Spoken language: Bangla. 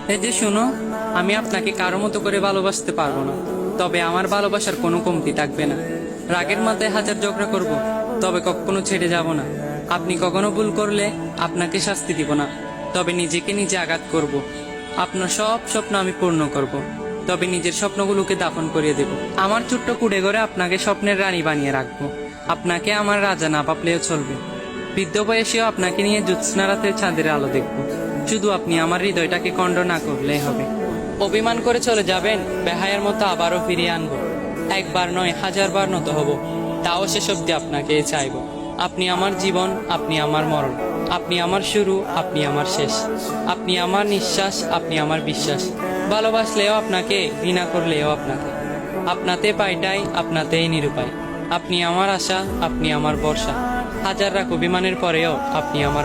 এই যে শুনো, আমি আপনাকে কারো মতো করে ভালোবাসতে পারবো না, তবে আমার ভালোবাসার কোনো কমতি থাকবে না। রাগের মাথায় হাজার ঝগড়া করব, তবে কখনো ছেড়ে যাব না। আপনি কখনো ভুল করলে আপনাকে শাস্তি দিব না, তবে নিজেকে নিজে আঘাত করব। আপনার সব স্বপ্ন আমি পূর্ণ করব, তবে নিজের স্বপ্নগুলোকে দাফন করিয়ে দেব। আমার ছোট্ট কুড়ে ঘরে আপনাকে স্বপ্নের রানী বানিয়ে রাখবো। আপনাকে আমার রাজা না ভাবলেও চলবে। বৃদ্ধ বয়সেও আপনাকে নিয়ে জ্যোৎস্না রাতে চাঁদের আলো দেখব। শুধু আপনি আমার হৃদয়টাকে খণ্ড না করলেই হবে। অভিমান করে চলে যাবেন, বেহায়ের মতো আবারও ফিরিয়ে আনবো। একবার নয়, হাজারবার নত হব, তাও শেষ অব্দি আপনাকে চাইব। আপনি আমার জীবন, আপনি আমার মরণ, আপনি আমার শুরু, আপনি আমার শেষ। আপনি আমার নিঃশ্বাস, আপনি আমার বিশ্বাস। ভালোবাসলেও আপনাকে, ঘৃণা করলেও আপনাকে। আপনাতে পাইটাই, আপনাতেই নিরুপায়। আপনি আমার আশা, আপনি আমার ভরসা। হাজার রাখ অভিমানের পরেও আপনি আমার